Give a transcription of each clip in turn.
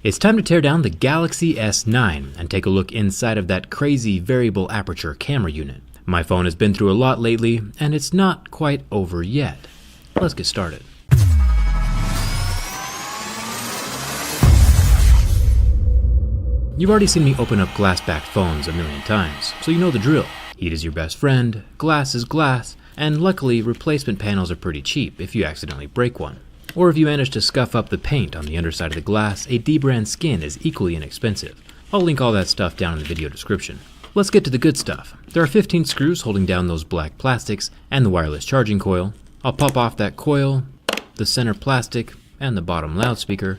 It's time to tear down the Galaxy S9 and take a look inside of that crazy variable aperture camera unit. My phone has been through a lot lately, and it's not quite over yet. Let's get started. You've already seen me open up glass-backed phones a million times, so you know the drill. Heat is your best friend, glass is glass, and luckily replacement panels are pretty cheap if you accidentally break one. Or if you manage to scuff up the paint on the underside of the glass, a D-brand skin is equally inexpensive. I'll link all that stuff down in the video description. Let's get to the good stuff. There are 15 screws holding down those black plastics and the wireless charging coil. I'll pop off that coil, the center plastic, and the bottom loudspeaker,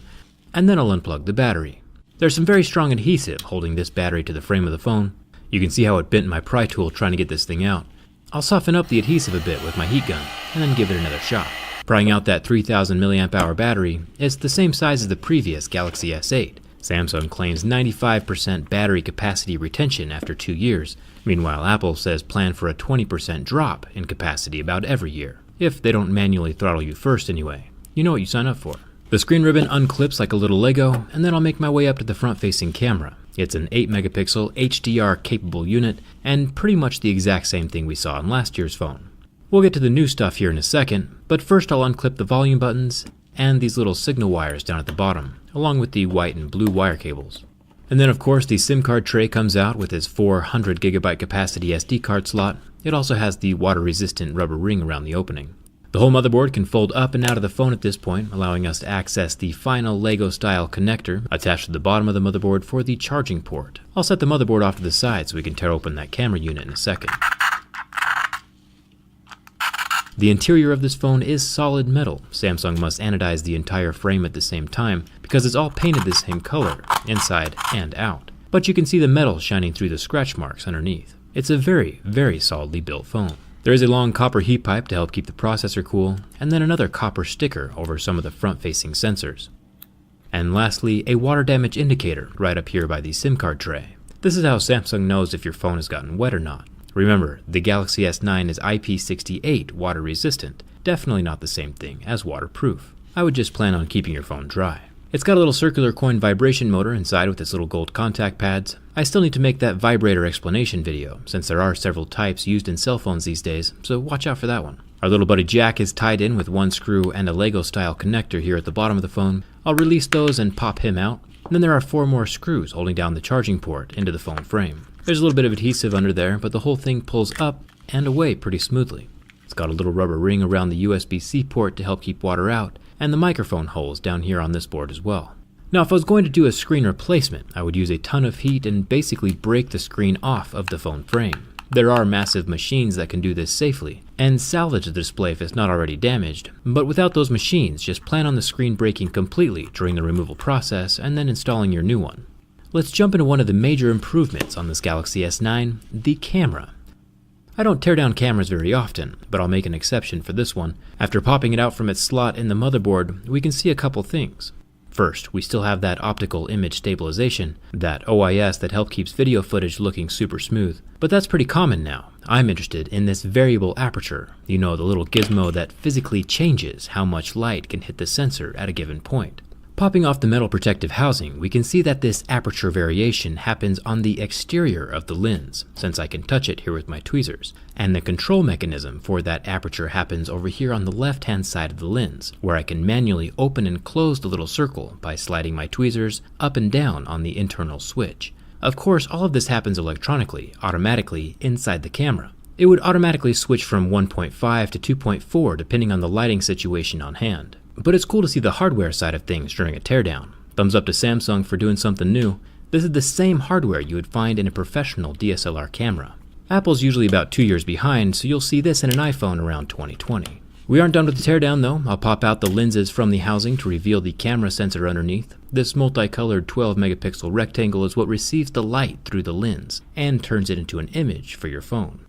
and then I'll unplug the battery. There's some very strong adhesive holding this battery to the frame of the phone. You can see how it bent my pry tool trying to get this thing out. I'll soften up the adhesive a bit with my heat gun, and then give it another shot. Prying out that 3000 mAh battery, it's the same size as the previous Galaxy S8. Samsung claims 95% battery capacity retention after 2 years. Meanwhile, Apple says plan for a 20% drop in capacity about every year. If they don't manually throttle you first anyway. You know what you sign up for. The screen ribbon unclips like a little Lego, and then I'll make my way up to the front-facing camera. It's an 8-megapixel HDR-capable unit, and pretty much the exact same thing we saw in last year's phone. We'll get to the new stuff here in a second, but first I'll unclip the volume buttons and these little signal wires down at the bottom, along with the white and blue wire cables. And then of course the SIM card tray comes out with its 400GB capacity SD card slot. It also has the water-resistant rubber ring around the opening. The whole motherboard can fold up and out of the phone at this point, allowing us to access the final Lego-style connector attached to the bottom of the motherboard for the charging port. I'll set the motherboard off to the side so we can tear open that camera unit in a second. The interior of this phone is solid metal. Samsung must anodize the entire frame at the same time because it's all painted the same color, inside and out. But you can see the metal shining through the scratch marks underneath. It's a very, very solidly built phone. There is a long copper heat pipe to help keep the processor cool, and then another copper sticker over some of the front-facing sensors. And lastly, a water damage indicator right up here by the SIM card tray. This is how Samsung knows if your phone has gotten wet or not. Remember, the Galaxy S9 is IP68 water resistant, definitely not the same thing as waterproof. I would just plan on keeping your phone dry. It's got a little circular coin vibration motor inside with its little gold contact pads. I still need to make that vibrator explanation video, since there are several types used in cell phones these days, so watch out for that one. Our little buddy Jack is tied in with one screw and a Lego style connector here at the bottom of the phone. I'll release those and pop him out. And then there are 4 more screws holding down the charging port into the phone frame. There's a little bit of adhesive under there, but the whole thing pulls up and away pretty smoothly. It's got a little rubber ring around the USB-C port to help keep water out, and the microphone holes down here on this board as well. Now, if I was going to do a screen replacement, I would use a ton of heat and basically break the screen off of the phone frame. There are massive machines that can do this safely, and salvage the display if it's not already damaged, but without those machines, just plan on the screen breaking completely during the removal process and then installing your new one. Let's jump into one of the major improvements on this Galaxy S9, the camera. I don't tear down cameras very often, but I'll make an exception for this one. After popping it out from its slot in the motherboard, we can see a couple things. First, we still have that optical image stabilization, that OIS that helps keeps video footage looking super smooth. But that's pretty common now. I'm interested in this variable aperture, you know, the little gizmo that physically changes how much light can hit the sensor at a given point. Popping off the metal protective housing, we can see that this aperture variation happens on the exterior of the lens, since I can touch it here with my tweezers, and the control mechanism for that aperture happens over here on the left-hand side of the lens, where I can manually open and close the little circle by sliding my tweezers up and down on the internal switch. Of course, all of this happens electronically, automatically, inside the camera. It would automatically switch from 1.5 to 2.4 depending on the lighting situation on hand. But it's cool to see the hardware side of things during a teardown. Thumbs up to Samsung for doing something new. This is the same hardware you would find in a professional DSLR camera. Apple's usually about 2 years behind, so you'll see this in an iPhone around 2020. We aren't done with the teardown though. I'll pop out the lenses from the housing to reveal the camera sensor underneath. This multicolored 12-megapixel rectangle is what receives the light through the lens and turns it into an image for your phone.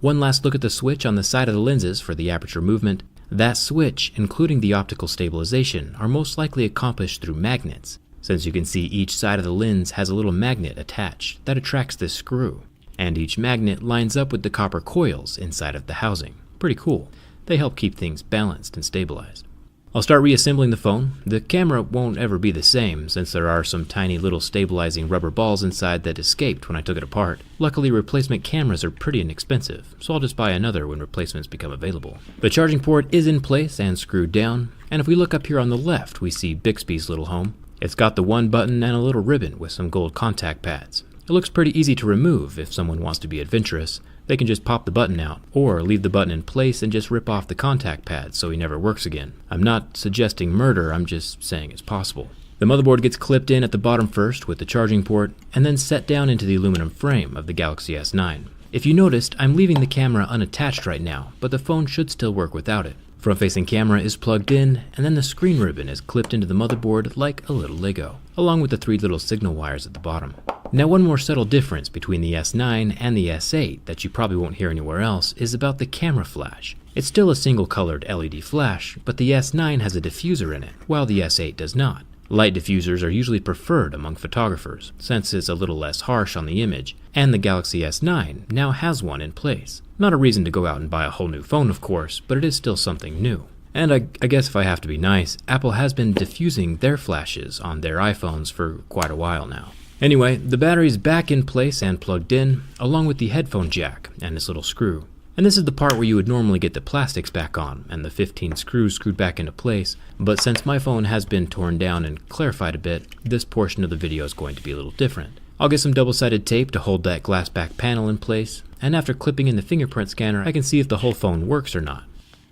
One last look at the switch on the side of the lenses for the aperture movement. That switch, including the optical stabilization, are most likely accomplished through magnets, since you can see each side of the lens has a little magnet attached that attracts this screw, and each magnet lines up with the copper coils inside of the housing. Pretty cool. They help keep things balanced and stabilized. I'll start reassembling the phone. The camera won't ever be the same since there are some tiny little stabilizing rubber balls inside that escaped when I took it apart. Luckily, replacement cameras are pretty inexpensive, so I'll just buy another when replacements become available. The charging port is in place and screwed down, and if we look up here on the left, we see Bixby's little home. It's got the one button and a little ribbon with some gold contact pads. It looks pretty easy to remove if someone wants to be adventurous. They can just pop the button out, or leave the button in place and just rip off the contact pads so he never works again. I'm not suggesting murder, I'm just saying it's possible. The motherboard gets clipped in at the bottom first with the charging port, and then set down into the aluminum frame of the Galaxy S9. If you noticed, I'm leaving the camera unattached right now, but the phone should still work without it. Front-facing camera is plugged in, and then the screen ribbon is clipped into the motherboard like a little Lego, along with the 3 little signal wires at the bottom. Now, one more subtle difference between the S9 and the S8 that you probably won't hear anywhere else is about the camera flash. It's still a single-colored LED flash, but the S9 has a diffuser in it, while the S8 does not. Light diffusers are usually preferred among photographers, since it's a little less harsh on the image, and the Galaxy S9 now has one in place. Not a reason to go out and buy a whole new phone, of course, but it is still something new. And I guess if I have to be nice, Apple has been diffusing their flashes on their iPhones for quite a while now. Anyway, the battery's back in place and plugged in, along with the headphone jack and this little screw. And this is the part where you would normally get the plastics back on and the 15 screws screwed back into place, but since my phone has been torn down and clarified a bit, this portion of the video is going to be a little different. I'll get some double-sided tape to hold that glass back panel in place, and after clipping in the fingerprint scanner, I can see if the whole phone works or not.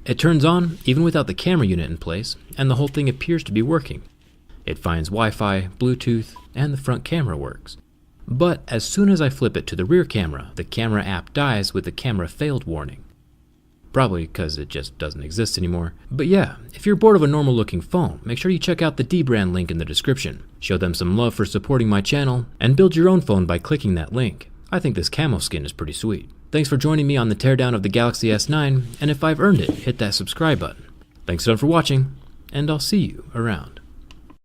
It turns on, even without the camera unit in place, and the whole thing appears to be working. It finds Wi-Fi, Bluetooth, and the front camera works. But as soon as I flip it to the rear camera, the camera app dies with the camera failed warning. Probably because it just doesn't exist anymore. But yeah, if you're bored of a normal looking phone, make sure you check out the D-Brand link in the description. Show them some love for supporting my channel, and build your own phone by clicking that link. I think this camo skin is pretty sweet. Thanks for joining me on the teardown of the Galaxy S9, and if I've earned it, hit that subscribe button. Thanks again for watching, and I'll see you around.